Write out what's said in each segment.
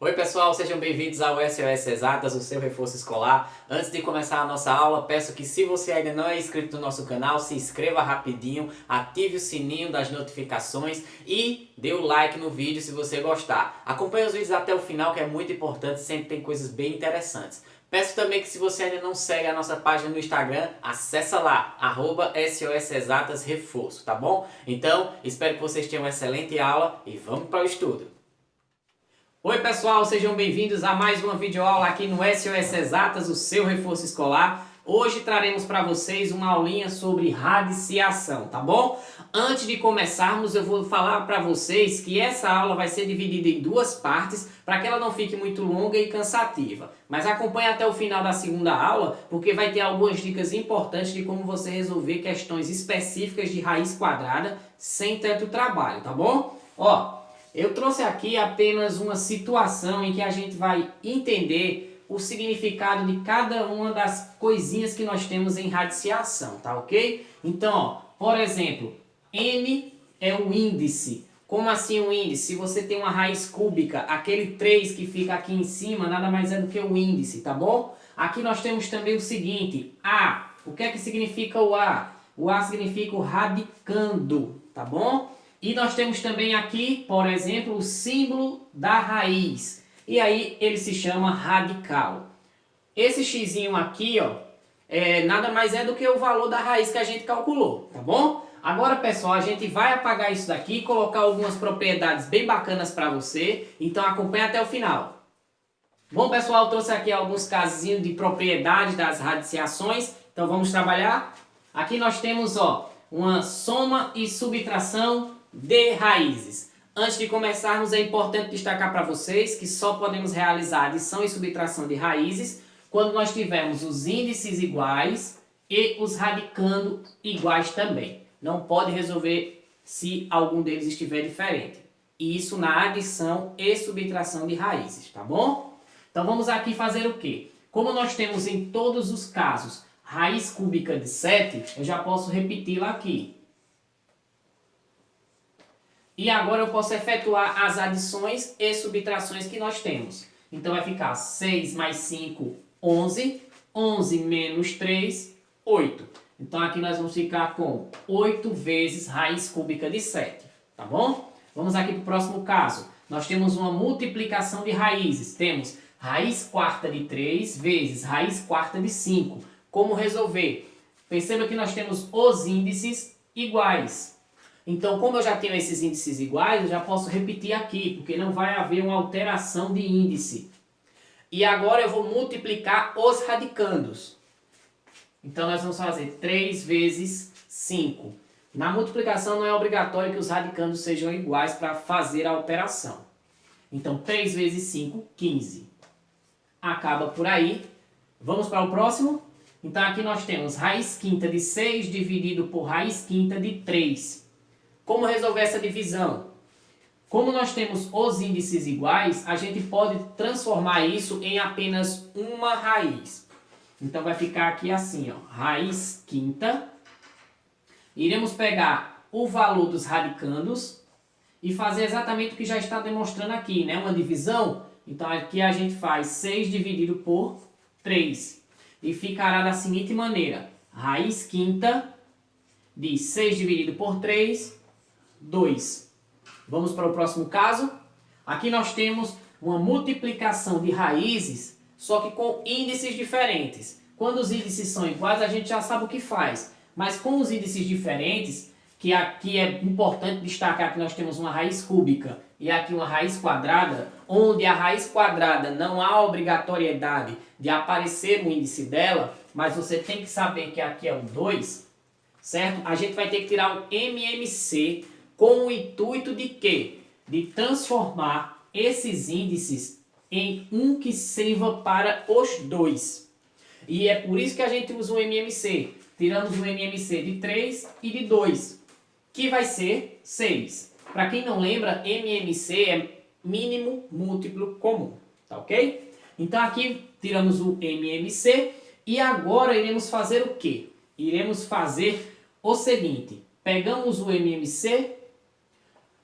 Oi pessoal, sejam bem-vindos ao SOS Exatas, o seu reforço escolar. Antes de começar a nossa aula, peço que se você ainda não é inscrito no nosso canal, se inscreva rapidinho, ative o sininho das notificações e dê o like no vídeo se você gostar. Acompanhe os vídeos até o final, que é muito importante, sempre tem coisas bem interessantes. Peço também que se você ainda não segue a nossa página no Instagram, acessa lá, @SOS Exatas Reforço, tá bom? Então, espero que vocês tenham uma excelente aula e vamos para o estudo. Oi pessoal, sejam bem-vindos a mais uma videoaula aqui no SOS Exatas, o seu reforço escolar. Hoje traremos para vocês uma aulinha sobre radiciação, tá bom? Antes de começarmos, eu vou falar para vocês que essa aula vai ser dividida em duas partes, para que ela não fique muito longa e cansativa. Mas acompanhe até o final da segunda aula, porque vai ter algumas dicas importantes de como você resolver questões específicas de raiz quadrada sem tanto trabalho, tá bom? Eu trouxe aqui apenas uma situação em que a gente vai entender o significado de cada uma das coisinhas que nós temos em radiciação, tá ok? Então, por exemplo, n é o índice. Como assim o índice? Se você tem uma raiz cúbica, aquele 3 que fica aqui em cima nada mais é do que o índice, tá bom? Aqui nós temos também o seguinte, A. O que é que significa o A? O A significa o radicando, tá bom? E nós temos também aqui, por exemplo, o símbolo da raiz. E aí ele se chama radical. Esse xzinho aqui, nada mais é do que o valor da raiz que a gente calculou, tá bom? Agora, pessoal, a gente vai apagar isso daqui e colocar algumas propriedades bem bacanas para você. Então acompanhe até o final. Bom, pessoal, eu trouxe aqui alguns casinhos de propriedades das radiciações. Então vamos trabalhar. Aqui nós temos, uma soma e subtração de raízes. Antes de começarmos, é importante destacar para vocês que só podemos realizar adição e subtração de raízes quando nós tivermos os índices iguais e os radicando iguais também. Não pode resolver se algum deles estiver diferente. Isso na adição e subtração de raízes, tá bom? Então vamos aqui fazer o quê? Como nós temos em todos os casos raiz cúbica de 7, eu já posso repeti-la aqui. E agora eu posso efetuar as adições e subtrações que nós temos. Então vai ficar 6 mais 5, 11. 11 menos 3, 8. Então aqui nós vamos ficar com 8 vezes raiz cúbica de 7. Tá bom? Vamos aqui para o próximo caso. Nós temos uma multiplicação de raízes. Temos raiz quarta de 3 vezes raiz quarta de 5. Como resolver? Perceba que nós temos os índices iguais. Então, como eu já tenho esses índices iguais, eu já posso repetir aqui, porque não vai haver uma alteração de índice. E agora eu vou multiplicar os radicandos. Então, nós vamos fazer 3 vezes 5. Na multiplicação não é obrigatório que os radicandos sejam iguais para fazer a operação. Então, 3 vezes 5, 15. Acaba por aí. Vamos para o próximo? Então, aqui nós temos raiz quinta de 6 dividido por raiz quinta de 3. Como resolver essa divisão? Como nós temos os índices iguais, a gente pode transformar isso em apenas uma raiz. Então vai ficar aqui assim, raiz quinta. Iremos pegar o valor dos radicandos e fazer exatamente o que já está demonstrando aqui, né? Uma divisão. Então aqui a gente faz 6 dividido por 3. E ficará da seguinte maneira. Raiz quinta de 6 dividido por 3, 2. Vamos para o próximo caso. Aqui nós temos uma multiplicação de raízes, só que com índices diferentes. Quando os índices são iguais, a gente já sabe o que faz. Mas com os índices diferentes, que aqui é importante destacar que nós temos uma raiz cúbica e aqui uma raiz quadrada, onde a raiz quadrada não há obrigatoriedade de aparecer o índice dela, mas você tem que saber que aqui é o 2, certo? A gente vai ter que tirar o MMC com o intuito de quê? De transformar esses índices em um que sirva para os dois. E é por isso que a gente usa o MMC. Tiramos o MMC de 3 e de 2, que vai ser 6. Para quem não lembra, MMC é mínimo múltiplo comum, tá ok? Então aqui tiramos o MMC e agora iremos fazer o quê? Iremos fazer o seguinte, pegamos o MMC,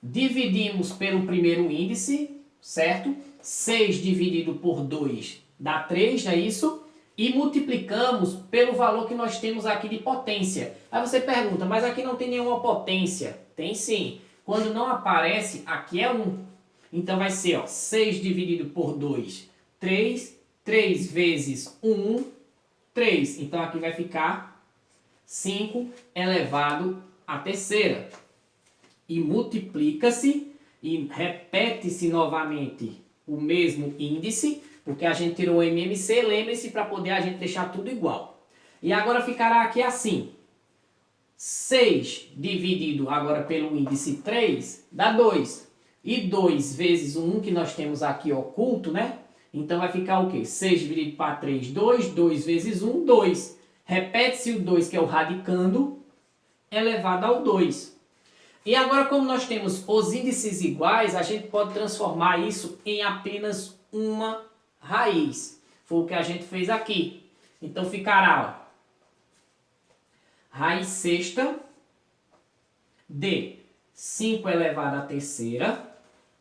dividimos pelo primeiro índice, certo? 6 dividido por 2 dá 3, não é isso? E multiplicamos pelo valor que nós temos aqui de potência. Aí você pergunta, mas aqui não tem nenhuma potência. Tem sim. Quando não aparece, aqui é 1. Então vai ser, ó, 6 dividido por 2, 3. 3 vezes 1, 3. Então aqui vai ficar 5 elevado à terceira. E multiplica-se e repete-se novamente o mesmo índice, porque a gente tirou o MMC, lembre-se, para poder a gente deixar tudo igual. E agora ficará aqui assim. 6 dividido agora pelo índice 3 dá 2. E 2 vezes o 1 que nós temos aqui oculto, né? Então vai ficar o quê? 6 dividido para 3, 2. 2 vezes 1, 2. Repete-se o 2, que é o radicando, elevado ao 2. E agora, como nós temos os índices iguais, a gente pode transformar isso em apenas uma raiz. Foi o que a gente fez aqui. Então ficará, ó, raiz sexta de 5 elevado à terceira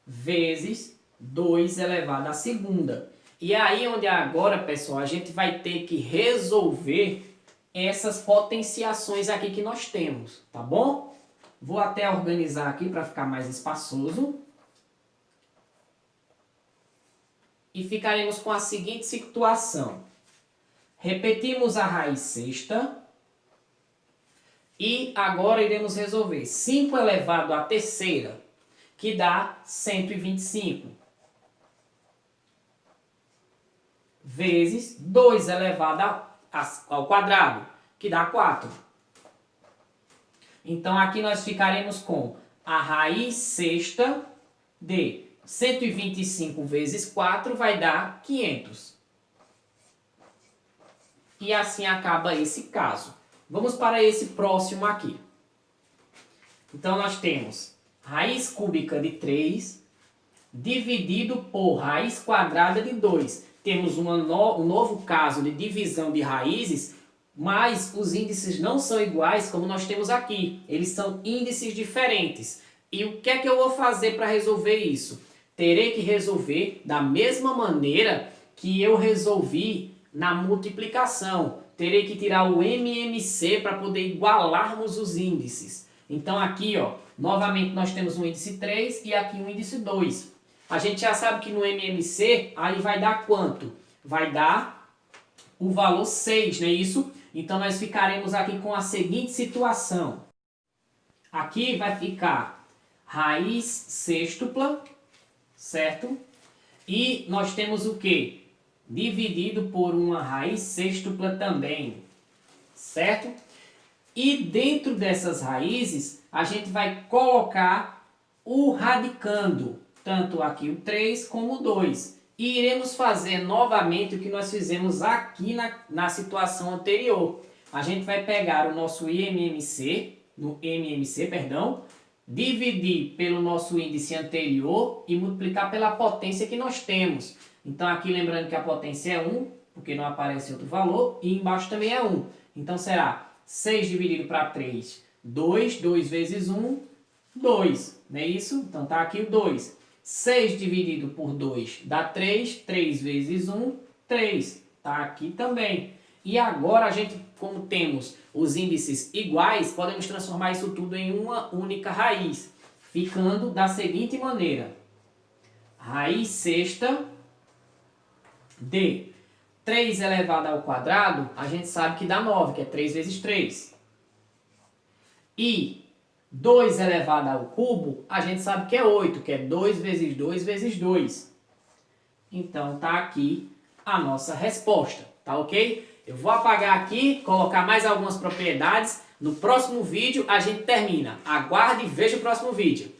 vezes 2 elevado à segunda. E aí onde agora, pessoal, a gente vai ter que resolver essas potenciações aqui que nós temos, tá bom? Vou até organizar aqui para ficar mais espaçoso. E ficaremos com a seguinte situação. Repetimos a raiz sexta. E agora iremos resolver 5 elevado à terceira, que dá 125. Vezes 2 elevado ao quadrado, que dá 4. Então aqui nós ficaremos com a raiz sexta de 125 vezes 4 vai dar 500. E assim acaba esse caso. Vamos para esse próximo aqui. Então nós temos raiz cúbica de 3 dividido por raiz quadrada de 2. Temos um novo caso de divisão de raízes, mas os índices não são iguais como nós temos aqui. Eles são índices diferentes. E o que é que eu vou fazer para resolver isso? Terei que resolver da mesma maneira que eu resolvi na multiplicação. Terei que tirar o MMC para poder igualarmos os índices. Então aqui, ó, novamente nós temos um índice 3 e aqui um índice 2. A gente já sabe que no MMC aí vai dar quanto? Vai dar o valor 6, não é isso? Então nós ficaremos aqui com a seguinte situação. Aqui vai ficar raiz sextupla, certo? E nós temos o quê? Dividido por uma raiz sextupla também, certo? E dentro dessas raízes, a gente vai colocar o radicando, tanto aqui o 3 como o 2. E iremos fazer novamente o que nós fizemos aqui na situação anterior. A gente vai pegar o nosso MMC, dividir pelo nosso índice anterior e multiplicar pela potência que nós temos. Então aqui lembrando que a potência é 1, porque não aparece outro valor, e embaixo também é 1. Então será 6 dividido para 3, 2, 2 vezes 1, 2, não é isso? Então tá aqui o 2. 6 dividido por 2 dá 3, 3 vezes 1, 3, tá aqui também. E agora a gente, como temos os índices iguais, podemos transformar isso tudo em uma única raiz, ficando da seguinte maneira. Raiz sexta de 3 elevado ao quadrado, a gente sabe que dá 9, que é 3 vezes 3. E 2 elevado ao cubo, a gente sabe que é 8, que é 2 vezes 2 vezes 2. Então tá aqui a nossa resposta, tá ok? Eu vou apagar aqui, colocar mais algumas propriedades. No próximo vídeo a gente termina. Aguarde e veja o próximo vídeo.